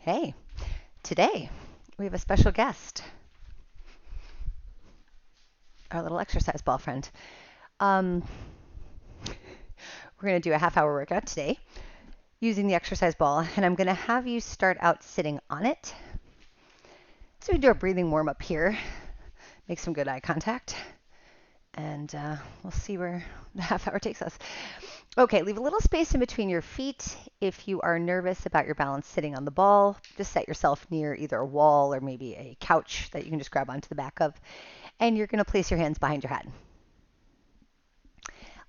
Hey, today we have a special guest, our little exercise ball friend. Um, we're going to do a half-hour workout today using the exercise ball, and I'm going to have you start out sitting on it. So we do a breathing warm-up here, make some good eye contact, and we'll see where the half hour takes us. Okay, leave a little space in between your feet. If you are nervous about your balance sitting on the ball, just set yourself near either a wall or maybe a couch that you can just grab onto the back of, and you're going to place your hands behind your head.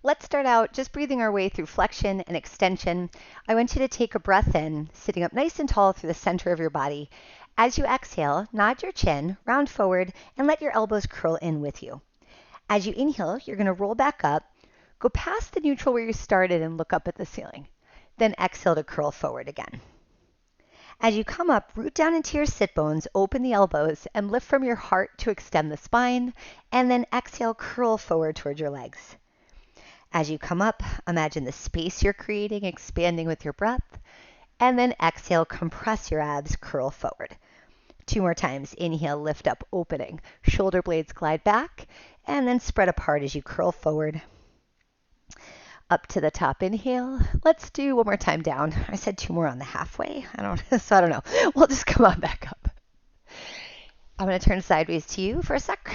Let's start out just breathing our way through flexion and extension. I want you to take a breath in, sitting up nice and tall through the center of your body. As you exhale, nod your chin, round forward, and let your elbows curl in with you. As you inhale, you're going to roll back up, go past the neutral where you started and look up at the ceiling. Then exhale to curl forward again. As you come up, root down into your sit bones, open the elbows, and lift from your heart to extend the spine, and then exhale, curl forward towards your legs. As you come up, imagine the space you're creating expanding with your breath, and then exhale, compress your abs, curl forward. 2 more times. Inhale, lift up, opening. Shoulder blades glide back, and then spread apart as you curl forward. Up to the top, inhale. Let's do 1 more time down. I said 2 more on the halfway. I don't know. We'll just come on back up. I'm going to turn sideways to you for a sec.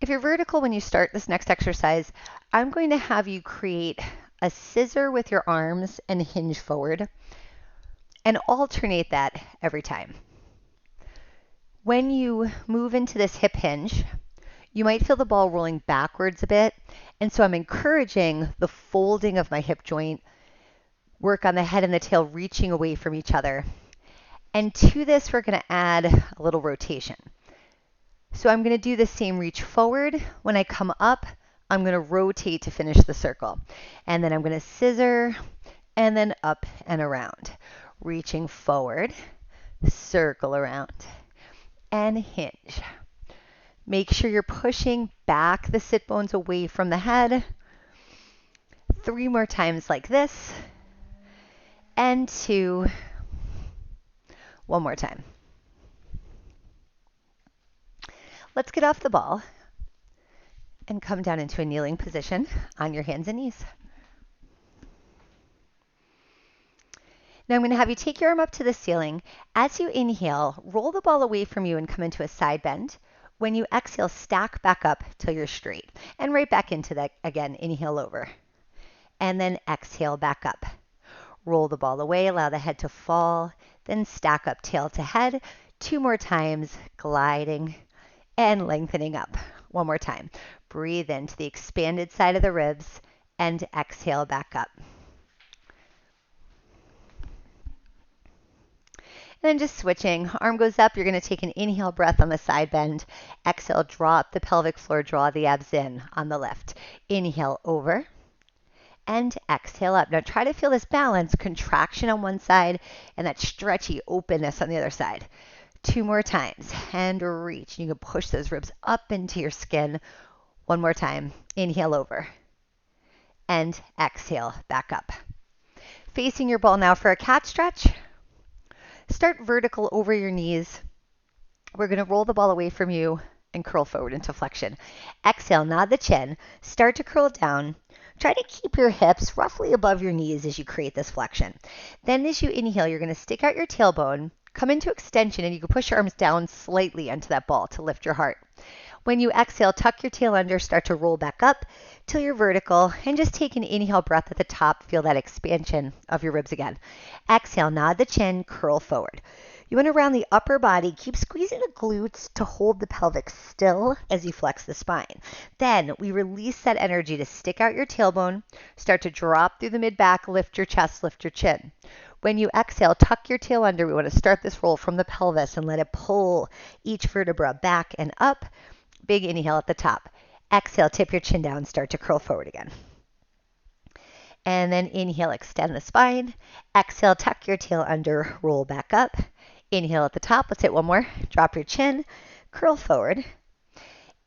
If you're vertical when you start this next exercise, I'm going to have you create a scissor with your arms and hinge forward, and alternate that every time. When you move into this hip hinge, you might feel the ball rolling backwards a bit, and so I'm encouraging the folding of my hip joint, work on the head and the tail reaching away from each other. And to this, we're going to add a little rotation. So I'm going to do the same reach forward. When I come up, I'm going to rotate to finish the circle. And then I'm going to scissor, and then up and around. Reaching forward, circle around, and hinge. Make sure you're pushing back the sit bones away from the head. 3 more times like this. And 2. 1 more time. Let's get off the ball and come down into a kneeling position on your hands and knees. Now I'm going to have you take your arm up to the ceiling. As you inhale, roll the ball away from you and come into a side bend. When you exhale, stack back up till you're straight. And right back into that again. Inhale over. And then exhale back up. Roll the ball away, allow the head to fall, then stack up tail to head. 2 more times, gliding and lengthening up. 1 more time. Breathe into the expanded side of the ribs and exhale back up. And then just switching. Arm goes up. You're going to take an inhale breath on the side bend. Exhale, drop the pelvic floor, draw the abs in on the lift. Inhale over and exhale up. Now try to feel this balance, contraction on one side and that stretchy openness on the other side. 2 more times and reach. You can push those ribs up into your skin. 1 more time. Inhale over and exhale back up. Facing your ball now for a cat stretch. Start vertical over your knees. We're going to roll the ball away from you and curl forward into flexion. Exhale, nod the chin. Start to curl down. Try to keep your hips roughly above your knees as you create this flexion. Then as you inhale, you're going to stick out your tailbone, come into extension, and you can push your arms down slightly onto that ball to lift your heart. When you exhale, tuck your tail under, start to roll back up till you're vertical, and just take an inhale breath at the top. Feel that expansion of your ribs again. Exhale, nod the chin, curl forward. You want to round the upper body, keep squeezing the glutes to hold the pelvic still as you flex the spine. Then we release that energy to stick out your tailbone, start to drop through the mid-back, lift your chest, lift your chin. When you exhale, tuck your tail under. We want to start this roll from the pelvis and let it pull each vertebra back and up. Big inhale at the top. Exhale, tip your chin down, start to curl forward again. And then inhale, extend the spine. Exhale, tuck your tail under, roll back up. Inhale at the top. Let's hit 1 more. Drop your chin, curl forward.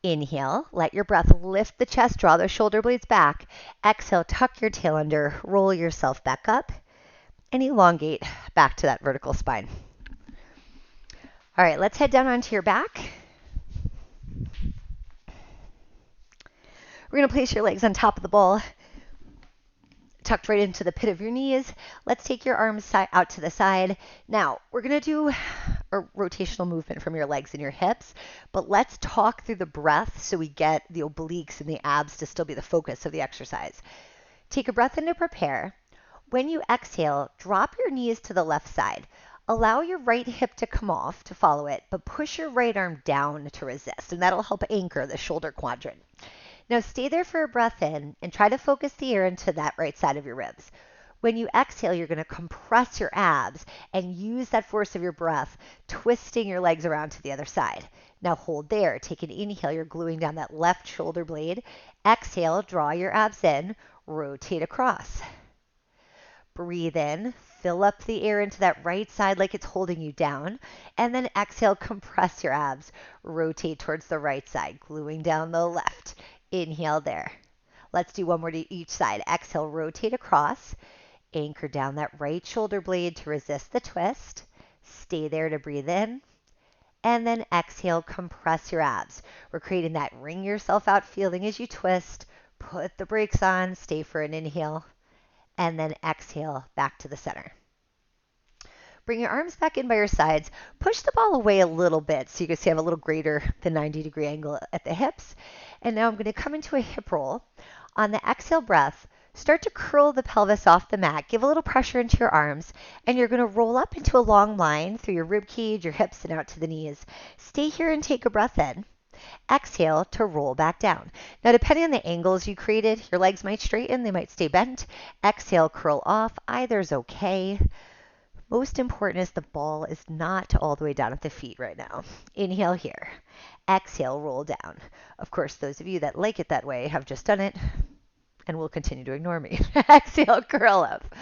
Inhale, let your breath lift the chest, draw those shoulder blades back. Exhale, tuck your tail under, roll yourself back up, and elongate back to that vertical spine. All right, let's head down onto your back. We're going to place your legs on top of the ball, tucked right into the pit of your knees. Let's take your arms out to the side. Now, we're going to do a rotational movement from your legs and your hips, but let's talk through the breath so we get the obliques and the abs to still be the focus of the exercise. Take a breath in to prepare. When you exhale, drop your knees to the left side. Allow your right hip to come off to follow it, but push your right arm down to resist, and that'll help anchor the shoulder quadrant. Now stay there for a breath in and try to focus the air into that right side of your ribs. When you exhale, you're going to compress your abs and use that force of your breath, twisting your legs around to the other side. Now hold there. Take an inhale. You're gluing down that left shoulder blade. Exhale, draw your abs in, rotate across. Breathe in, fill up the air into that right side like it's holding you down, and then exhale, compress your abs, rotate towards the right side, gluing down the left. Inhale there. Let's do one more to each side. Exhale, rotate across, anchor down that right shoulder blade to resist the twist. Stay there to breathe in, and then exhale, compress your abs. We're creating that wring yourself out feeling as you twist. Put the brakes on, stay for an inhale, and then exhale back to the center. Bring your arms back in by your sides. Push the ball away a little bit so you can see I have a little greater than 90-degree angle at the hips. And now I'm going to come into a hip roll. On the exhale breath, start to curl the pelvis off the mat. Give a little pressure into your arms, and you're going to roll up into a long line through your rib cage, your hips, and out to the knees. Stay here and take a breath in. Exhale to roll back down. Now, depending on the angles you created, your legs might straighten, they might stay bent. Exhale, curl off. Either's okay. Most important is the ball is not all the way down at the feet right now. Inhale here. Exhale, roll down. Of course, those of you that like it that way have just done it and will continue to ignore me. Exhale, curl up.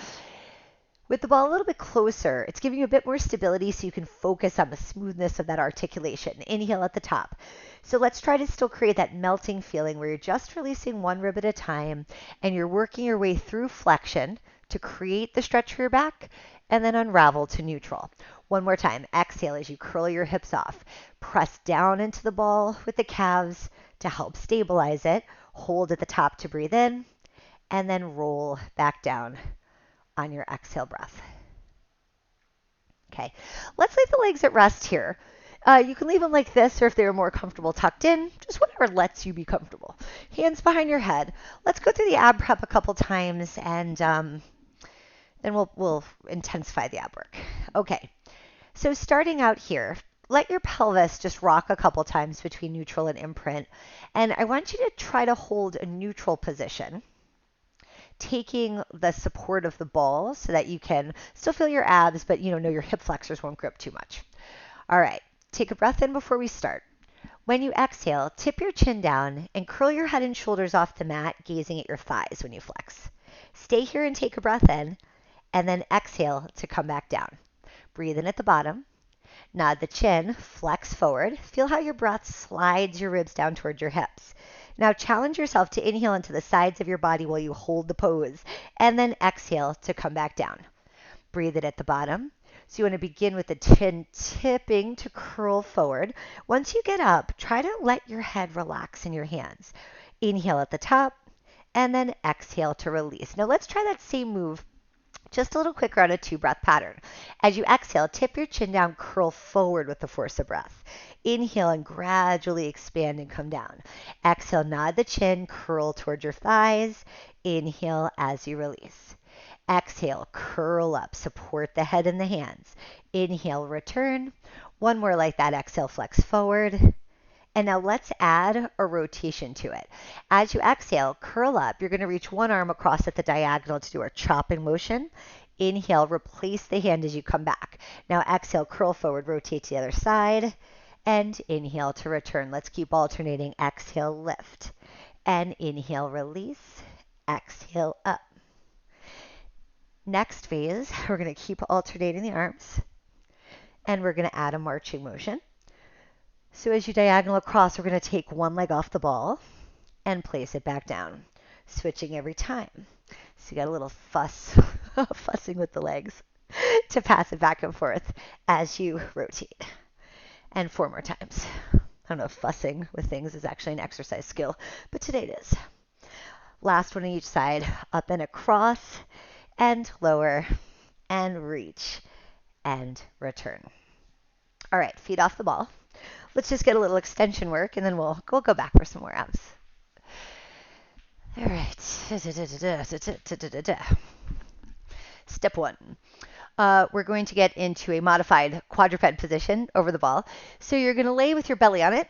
With the ball a little bit closer, it's giving you a bit more stability so you can focus on the smoothness of that articulation. Inhale at the top. So let's try to still create that melting feeling where you're just releasing one rib at a time and you're working your way through flexion to create the stretch for your back and then unravel to neutral. One more time. Exhale as you curl your hips off. Press down into the ball with the calves to help stabilize it. Hold at the top to breathe in and then roll back down on your exhale breath. Okay, let's leave the legs at rest here. You can leave them like this, or if they're more comfortable tucked in, just whatever lets you be comfortable. Hands behind your head. Let's go through the ab prep a couple times, and then we'll intensify the ab work. Okay, so starting out here, let your pelvis just rock a couple times between neutral and imprint, and I want you to try to hold a neutral position, taking the support of the ball so that you can still feel your abs, but know your hip flexors won't grip too much. All right, take a breath in before we start. When you exhale, tip your chin down and curl your head and shoulders off the mat, gazing at your thighs when you flex. Stay here and take a breath in, and then exhale to come back down. Breathe in at the bottom. Nod the chin, flex forward. Feel how your breath slides your ribs down toward your hips. Now challenge yourself to inhale into the sides of your body while you hold the pose, and then exhale to come back down. Breathe it at the bottom. So you want to begin with the chin tipping to curl forward. Once you get up, try to let your head relax in your hands. Inhale at the top, and then exhale to release. Now let's try that same move just a little quicker on a 2-breath pattern. As you exhale, tip your chin down, curl forward with the force of breath. Inhale and gradually expand and come down. Exhale, nod the chin, curl towards your thighs. Inhale as you release. Exhale, curl up, support the head and the hands. Inhale, return. One more like that. Exhale, flex forward. And now let's add a rotation to it. As you exhale, curl up. You're going to reach one arm across at the diagonal to do our chopping motion. Inhale, replace the hand as you come back. Now exhale, curl forward, rotate to the other side. And inhale to return. Let's keep alternating. Exhale, lift. And inhale, release. Exhale, up. Next phase, we're going to keep alternating the arms. And we're going to add a marching motion. So as you diagonal across, we're going to take one leg off the ball and place it back down, switching every time. So you got a little fussing with the legs to pass it back and forth as you rotate. And 4 more times. I don't know if fussing with things is actually an exercise skill, but today it is. Last one on each side, up and across, and lower, and reach, and return. All right, feet off the ball. Let's just get a little extension work, and then we'll go back for some more abs. All right. Step 1. We're going to get into a modified quadruped position over the ball. So you're going to lay with your belly on it.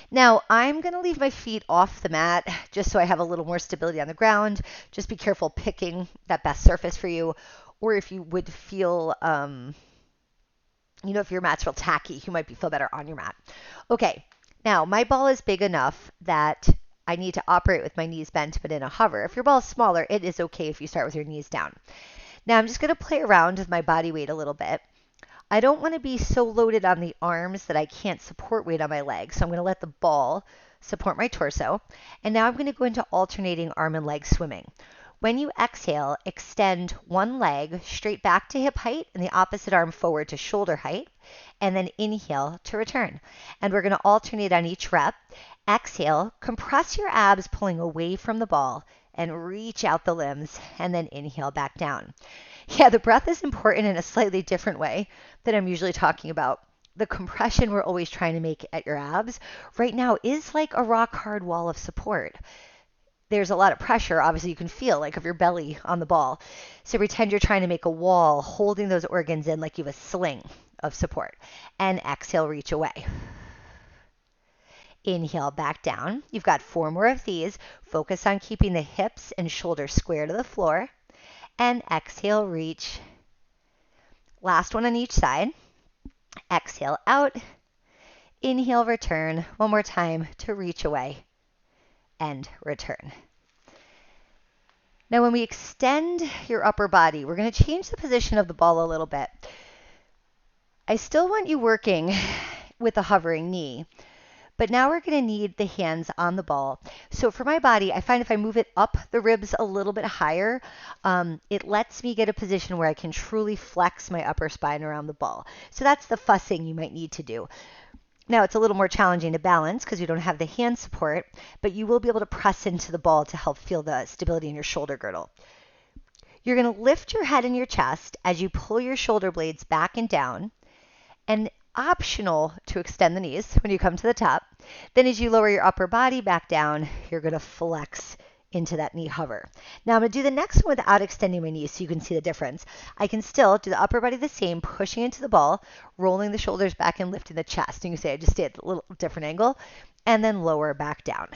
Now, I'm going to leave my feet off the mat just so I have a little more stability on the ground. Just be careful picking that best surface for you. Or if you would feel, if your mat's real tacky, you might feel better on your mat. Okay, now my ball is big enough that I need to operate with my knees bent but in a hover. If your ball is smaller, it is okay if you start with your knees down. Now I'm just going to play around with my body weight a little bit. I don't want to be so loaded on the arms that I can't support weight on my legs. So I'm going to let the ball support my torso. And now I'm going to go into alternating arm and leg swimming. When you exhale, extend one leg straight back to hip height and the opposite arm forward to shoulder height. And then inhale to return. And we're going to alternate on each rep. Exhale, compress your abs pulling away from the ball and reach out the limbs, and then inhale back down. Yeah, the breath is important in a slightly different way that I'm usually talking about. The compression we're always trying to make at your abs right now is like a rock hard wall of support. There's a lot of pressure, obviously you can feel like of your belly on the ball. So pretend you're trying to make a wall holding those organs in like you have a sling of support. And exhale, reach away. Inhale back down. You've got 4 more of these. Focus on keeping the hips and shoulders square to the floor. And exhale, reach. Last one on each side. Exhale out. Inhale, return. One more time to reach away and return. Now when we extend your upper body, we're going to change the position of the ball a little bit. I still want you working with a hovering knee. But now we're going to need the hands on the ball. So for my body, I find if I move it up the ribs a little bit higher, it lets me get a position where I can truly flex my upper spine around the ball. So that's the fussing you might need to do. Now it's a little more challenging to balance because you don't have the hand support, but you will be able to press into the ball to help feel the stability in your shoulder girdle. You're going to lift your head and your chest as you pull your shoulder blades back and down, and optional to extend the knees when you come to the top. Then as you lower your upper body back down, you're going to flex into that knee hover. Now I'm going to do the next one without extending my knees so you can see the difference. I can still do the upper body the same, pushing into the ball, rolling the shoulders back and lifting the chest. And you can say I just stay at a little different angle, and then lower back down.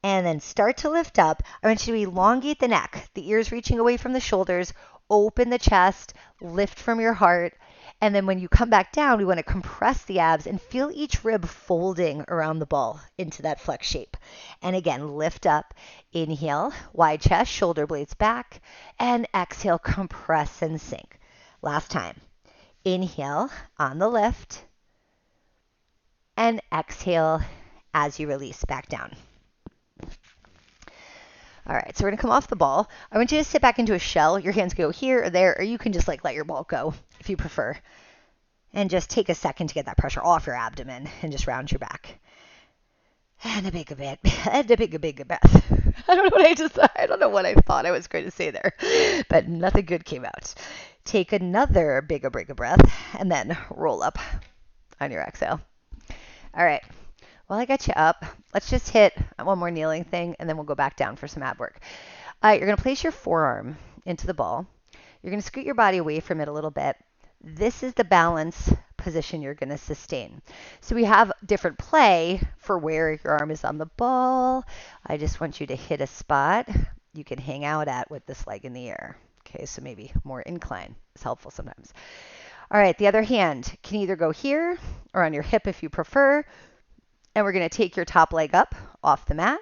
And then start to lift up. I want you to elongate the neck, the ears reaching away from the shoulders, open the chest, lift from your heart. And then when you come back down, we want to compress the abs and feel each rib folding around the ball into that flex shape. And again, lift up, inhale, wide chest, shoulder blades back, and exhale, compress and sink. Last time. Inhale on the lift, and exhale as you release back down. All right, so we're going to come off the ball. I want you to sit back into a shell. Your hands go here or there, or you can just let your ball go if you prefer. And just take a second to get that pressure off your abdomen and just round your back. And a big breath. I don't know what I thought I was going to say there, but nothing good came out. Take another big breath and then roll up on your exhale. All right. While I got you up, let's just hit one more kneeling thing, and then we'll go back down for some ab work. You're going to place your forearm into the ball. You're going to scoot your body away from it a little bit. This is the balance position you're going to sustain. So we have different play for where your arm is on the ball. I just want you to hit a spot you can hang out at with this leg in the air. Okay, so maybe more incline is helpful sometimes. All right, the other hand can either go here or on your hip if you prefer. And we're going to take your top leg up off the mat.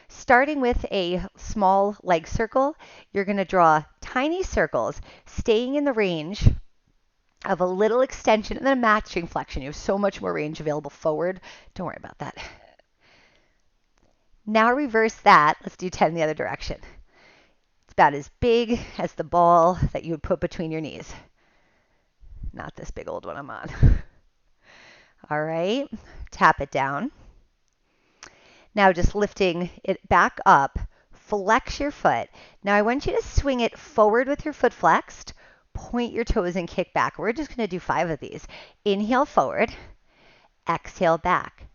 Starting with a small leg circle, you're going to draw tiny circles, staying in the range of a little extension and then a matching flexion. You have so much more range available forward. Don't worry about that. Now reverse that. Let's do 10 the other direction. It's about as big as the ball that you would put between your knees. Not this big old one I'm on. All right, tap it down. Now just lifting it back up, flex your foot. Now I want you to swing it forward with your foot flexed, point your toes and kick back. We're just going to do 5 of these. Inhale forward, exhale back.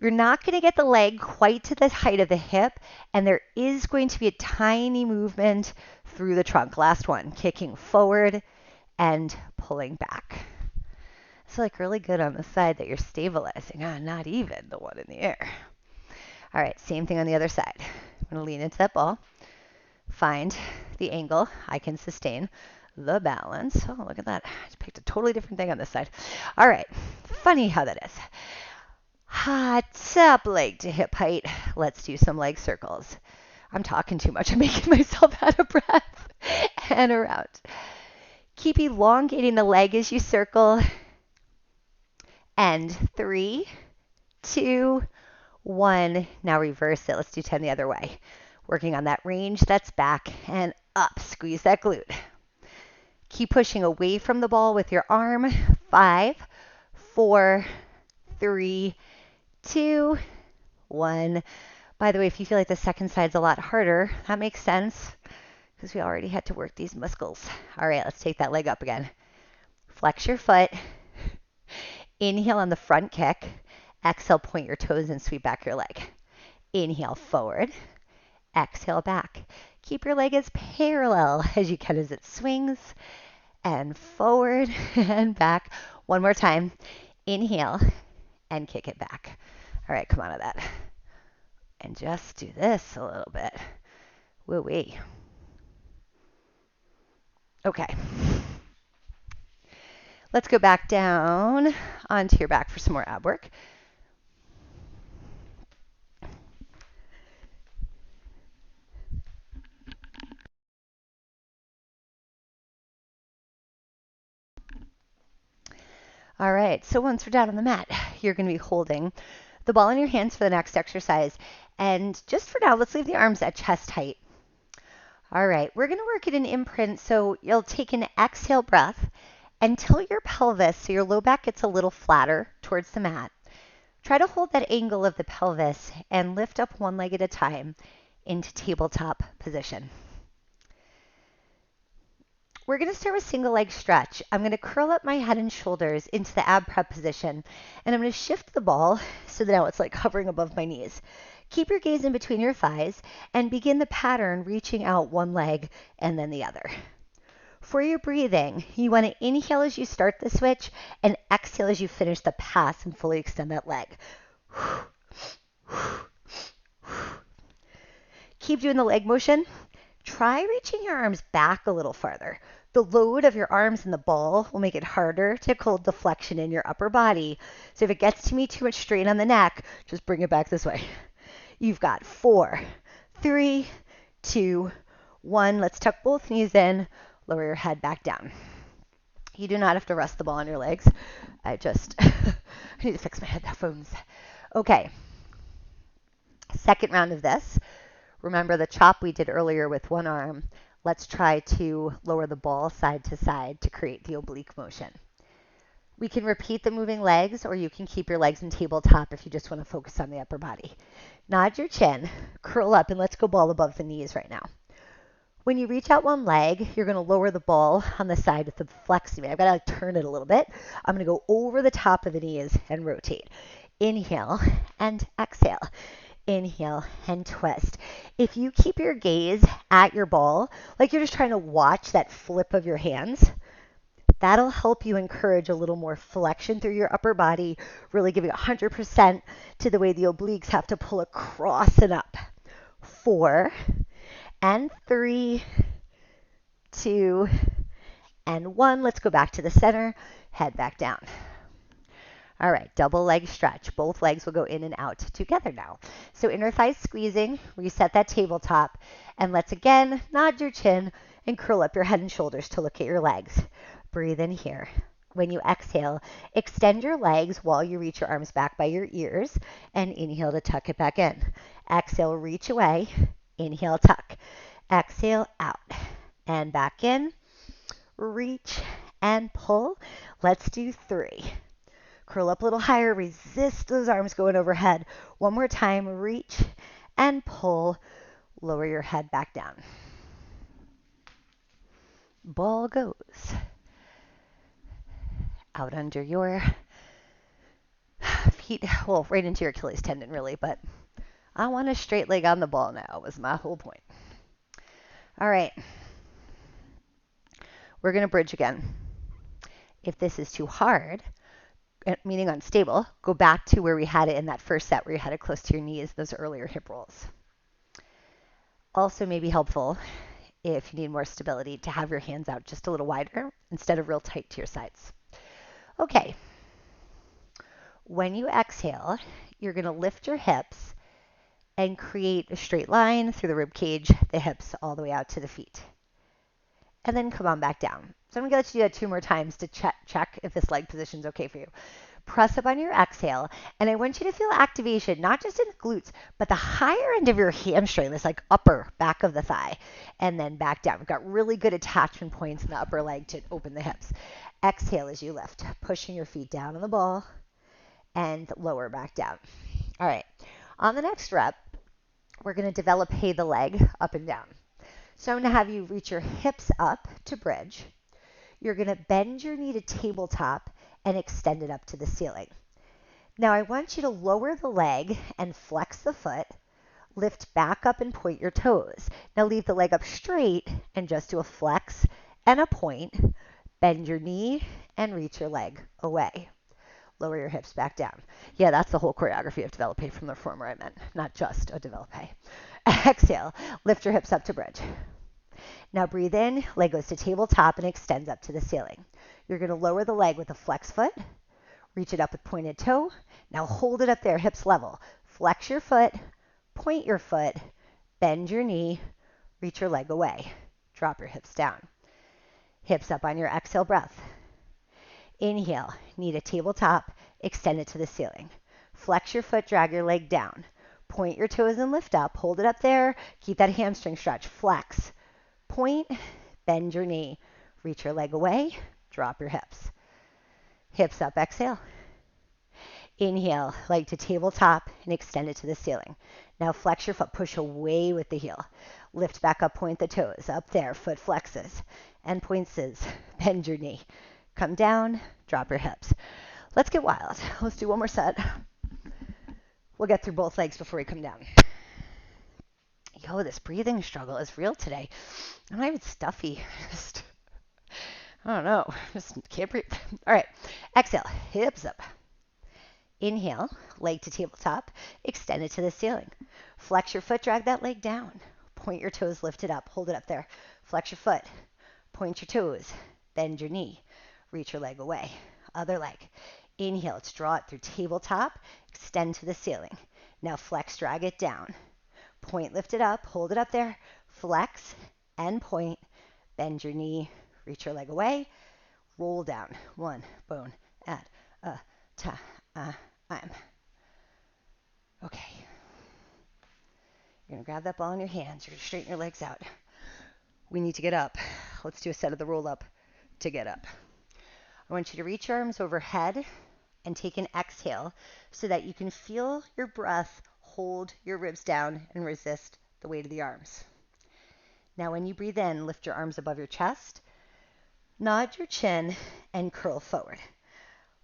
You're not going to get the leg quite to the height of the hip, and there is going to be a tiny movement through the trunk. Last one, kicking forward and pulling back. It's like really good on the side that you're stabilizing. Not even the one in the air. All right, same thing on the other side. I'm going to lean into that ball, find the angle I can sustain, the balance. Oh, look at that. I just picked a totally different thing on this side. All right, funny how that is. Top leg to hip height. Let's do some leg circles. I'm talking too much. I'm making myself out of breath. And around. Keep elongating the leg as you circle. And 3, 2, 1. Now reverse it. Let's do 10 the other way. Working on that range that's back and up. Squeeze that glute. Keep pushing away from the ball with your arm. 5, 4, 3, 2, 1. By the way, if you feel like the second side's a lot harder, that makes sense because we already had to work these muscles. All right, let's take that leg up again. Flex your foot. Inhale on the front kick. Exhale, point your toes and sweep back your leg. Inhale forward. Exhale back. Keep your leg as parallel as you can as it swings. And forward and back. One more time. Inhale and kick it back. All right, come on to that. And just do this a little bit. Woo-wee. Okay. Let's go back down onto your back for some more ab work. All right, so once we're down on the mat, you're going to be holding the ball in your hands for the next exercise. And just for now, let's leave the arms at chest height. All right, we're going to work at an imprint, so you'll take an exhale breath and tilt your pelvis so your low back gets a little flatter towards the mat. Try to hold that angle of the pelvis and lift up one leg at a time into tabletop position. We're going to start with single leg stretch. I'm going to curl up my head and shoulders into the ab prep position, and I'm going to shift the ball so that now it's like hovering above my knees. Keep your gaze in between your thighs and begin the pattern reaching out one leg and then the other. For your breathing, you want to inhale as you start the switch and exhale as you finish the pass and fully extend that leg. Keep doing the leg motion. Try reaching your arms back a little farther. The load of your arms and the ball will make it harder to hold the flexion in your upper body. So if it gets to me too much strain on the neck, just bring it back this way. You've got 4, 3, 2, 1. Let's tuck both knees in, lower your head back down. You do not have to rest the ball on your legs. I need to fix my headphones. Okay. Second round of this. Remember the chop we did earlier with one arm. Let's try to lower the ball side to side to create the oblique motion. We can repeat the moving legs, or you can keep your legs in tabletop if you just want to focus on the upper body. Nod your chin, curl up, and let's go ball above the knees right now. When you reach out one leg, you're going to lower the ball on the side with the flexi. I've got to turn it a little bit. I'm going to go over the top of the knees and rotate. Inhale and exhale. Inhale and twist. If you keep your gaze at your ball, like you're just trying to watch that flip of your hands, that'll help you encourage a little more flexion through your upper body, really giving 100% to the way the obliques have to pull across and up. 4 and 3, 2 and 1. Let's go back to the center, head back down. All right, double leg stretch. Both legs will go in and out together now. So inner thighs squeezing, reset that tabletop, and let's again nod your chin and curl up your head and shoulders to look at your legs. Breathe in here. When you exhale, extend your legs while you reach your arms back by your ears and inhale to tuck it back in. Exhale, reach away. Inhale, tuck. Exhale, out and back in. Reach and pull. Let's do 3. Curl up a little higher. Resist those arms going overhead. One more time. Reach and pull. Lower your head back down. Ball goes out under your feet, well, right into your Achilles tendon, really, but I want a straight leg on the ball now, was my whole point. All right. We're going to bridge again. If this is too hard, meaning unstable, go back to where we had it in that first set where you had it close to your knees, those earlier hip rolls. Also may be helpful if you need more stability to have your hands out just a little wider instead of real tight to your sides. Okay. When you exhale, you're going to lift your hips and create a straight line through the rib cage, the hips all the way out to the feet. And then come on back down. So I'm going to let you do that 2 more times to check if this leg position is okay for you. Press up on your exhale, and I want you to feel activation, not just in the glutes, but the higher end of your hamstring, this like upper back of the thigh, and then back down. We've got really good attachment points in the upper leg to open the hips. Exhale as you lift, pushing your feet down on the ball, and lower back down. All right, on the next rep, we're going to develop the leg up and down. So I'm going to have you reach your hips up to bridge. You're going to bend your knee to tabletop and extend it up to the ceiling. Now I want you to lower the leg and flex the foot, lift back up and point your toes. Now leave the leg up straight and just do a flex and a point. Bend your knee and reach your leg away. Lower your hips back down. Yeah, that's the whole choreography of develope from the former I meant, not just a develope. Exhale, lift your hips up to bridge. Now breathe in, leg goes to tabletop and extends up to the ceiling. You're going to lower the leg with a flex foot, reach it up with pointed toe. Now hold it up there, hips level. Flex your foot, point your foot, bend your knee, reach your leg away. Drop your hips down. Hips up on your exhale breath. Inhale, knee to tabletop, extend it to the ceiling. Flex your foot, drag your leg down. Point your toes and lift up. Hold it up there. Keep that hamstring stretch. Flex. Point, bend your knee. Reach your leg away. Drop your hips. Hips up, exhale. Inhale, leg to tabletop and extend it to the ceiling. Now flex your foot, push away with the heel. Lift back up, point the toes. Up there, foot flexes and points. Bend your knee. Come down, drop your hips. Let's get wild. Let's do one more set. We'll get through both legs before we come down. Yo, this breathing struggle is real today. I'm not even stuffy. I don't know. Just can't breathe. All right. Exhale. Hips up. Inhale. Leg to tabletop. Extend it to the ceiling. Flex your foot. Drag that leg down. Point your toes. Lift it up. Hold it up there. Flex your foot. Point your toes. Bend your knee. Reach your leg away. Other leg. Inhale. Let's draw it through tabletop. Extend to the ceiling. Now flex. Drag it down. Point, lift it up, hold it up there, flex and point, bend your knee, reach your leg away, roll down, 1 bone at a time. Okay. You're going to grab that ball in your hands, you're going to straighten your legs out. We need to get up. Let's do a set of the roll up to get up. I want you to reach your arms overhead and take an exhale so that you can feel your breath hold your ribs down and resist the weight of the arms. Now when you breathe in, lift your arms above your chest, nod your chin, and curl forward.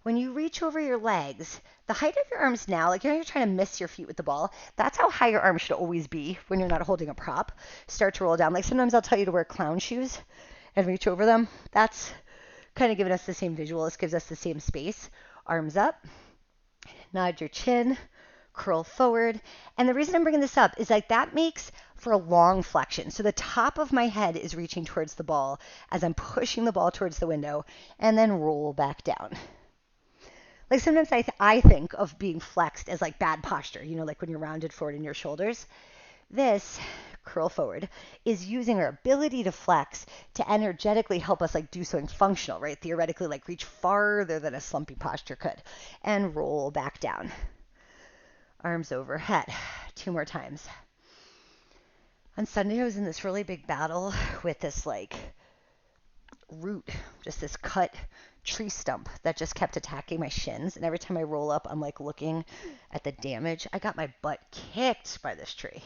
When you reach over your legs, the height of your arms now, like you're trying to miss your feet with the ball, that's how high your arms should always be when you're not holding a prop. Start to roll down. Like sometimes I'll tell you to wear clown shoes and reach over them. That's kind of giving us the same visual. This gives us the same space. Arms up, nod your chin, curl forward. And the reason I'm bringing this up is like that makes for a long flexion. So the top of my head is reaching towards the ball as I'm pushing the ball towards the window and then roll back down. Like sometimes I think of being flexed as like bad posture, you know, like when you're rounded forward in your shoulders. This curl forward, is using our ability to flex to energetically help us like do something functional, right? Theoretically, like reach farther than a slumpy posture could, and roll back down. Arms overhead. 2 more times. On Sunday, I was in this really big battle with this like root, just this cut tree stump that just kept attacking my shins. And every time I roll up, I'm like looking at the damage. I got my butt kicked by this tree.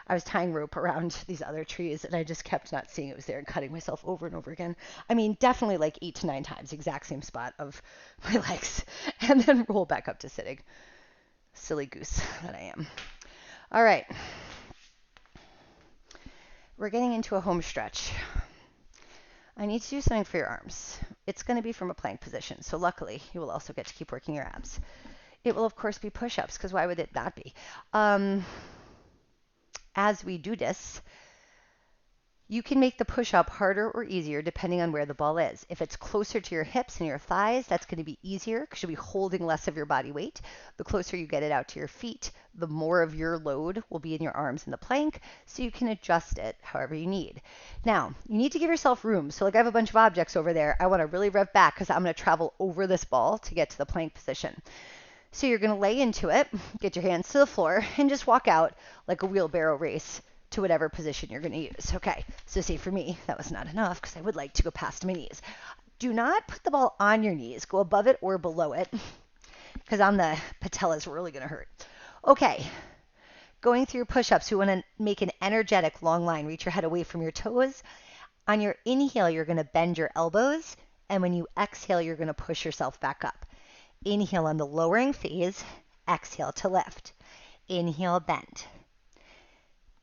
I was tying rope around these other trees and I just kept not seeing it was there and cutting myself over and over again. I mean, definitely like 8 to 9 times, exact same spot of my legs, and then roll back up to sitting. Silly goose that I am. All right. We're getting into a home stretch. I need to do something for your arms. It's going to be from a plank position, so luckily you will also get to keep working your abs. It will, of course, be push-ups, because why would it not be? As we do this, you can make the push-up harder or easier depending on where the ball is. If it's closer to your hips and your thighs, that's going to be easier because you'll be holding less of your body weight. The closer you get it out to your feet, the more of your load will be in your arms in the plank, so you can adjust it however you need. Now, you need to give yourself room. So like I have a bunch of objects over there. I want to really rev back because I'm going to travel over this ball to get to the plank position. So you're going to lay into it, get your hands to the floor, and just walk out like a wheelbarrow race to whatever position you're going to use. Okay, so say for me, that was not enough because I would like to go past my knees. Do not put the ball on your knees. Go above it or below it because on the patellas really going to hurt. Okay, going through your push-ups, you want to make an energetic long line. Reach your head away from your toes. On your inhale, you're going to bend your elbows, and when you exhale, you're going to push yourself back up. Inhale on the lowering phase, exhale to lift. Inhale, bend.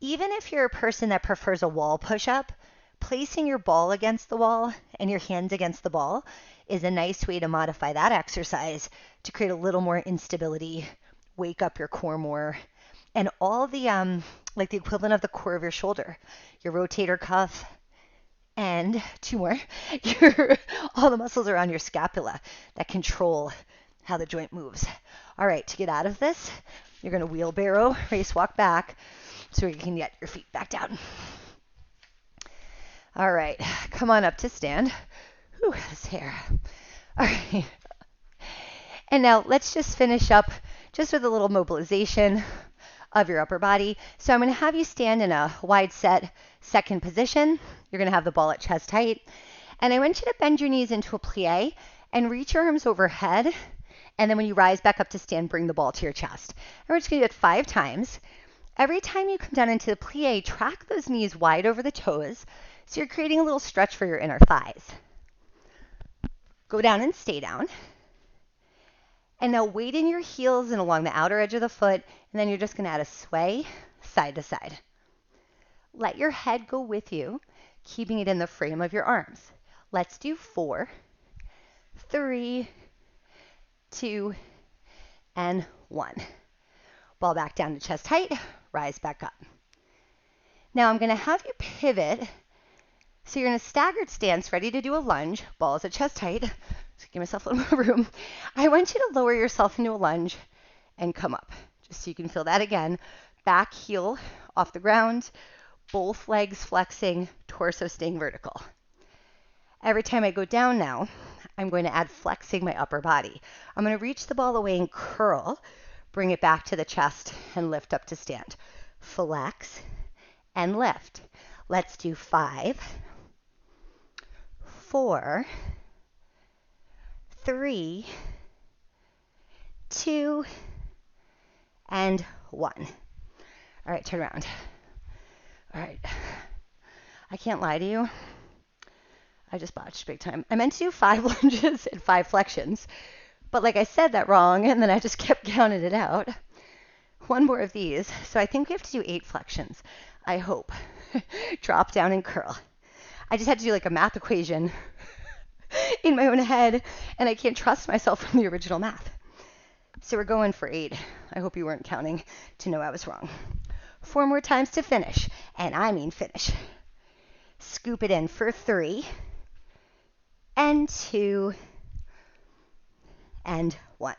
Even if you're a person that prefers a wall push-up, placing your ball against the wall and your hands against the ball is a nice way to modify that exercise to create a little more instability, wake up your core more, and all the, like the equivalent of the core of your shoulder, your rotator cuff, and 2 more, all the muscles around your scapula that control how the joint moves. All right, to get out of this, you're going to wheelbarrow, race walk back, so you can get your feet back down. All right, come on up to stand. Whew, this hair. All right. And now let's just finish up just with a little mobilization of your upper body. So I'm going to have you stand in a wide set second position. You're going to have the ball at chest height. And I want you to bend your knees into a plie and reach your arms overhead. And then when you rise back up to stand, bring the ball to your chest. And we're just going to do it 5 times. Every time you come down into the plie, track those knees wide over the toes, so you're creating a little stretch for your inner thighs. Go down and stay down. And now weight in your heels and along the outer edge of the foot, and then you're just going to add a sway side to side. Let your head go with you, keeping it in the frame of your arms. Let's do 4, 3, 2, and 1. Ball back down to chest height, rise back up. Now I'm going to have you pivot. So you're in a staggered stance, ready to do a lunge. Ball is at chest height. So give myself a little more room. I want you to lower yourself into a lunge and come up, just so you can feel that again. Back heel off the ground, both legs flexing, torso staying vertical. Every time I go down now, I'm going to add flexing my upper body. I'm going to reach the ball away and curl. Bring it back to the chest and lift up to stand. Flex and lift. Let's do 5, 4, 3, 2, and 1. All right, turn around. All right. I can't lie to you. I just botched big time. I meant to do 5 lunges and 5 flexions. But like I said that wrong, and then I just kept counting it out. 1 more of these. So I think we have to do 8 flexions. I hope. Drop down and curl. I just had to do like a math equation in my own head, and I can't trust myself from the original math. So we're going for 8. I hope you weren't counting to know I was wrong. 4 more times to finish, and I mean finish. Scoop it in for 3, and 2, and 1.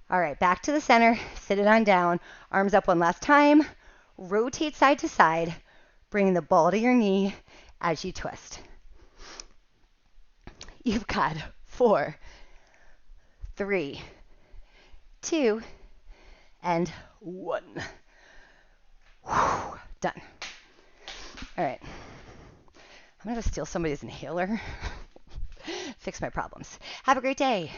All right, back to the center, sit it on down, arms up one last time, Rotate side to side, bring the ball to your knee as you twist. You've got 4, 3, 2, and 1. Whew, done. All right. I'm going to steal somebody's inhaler. Fix my problems. Have a great day.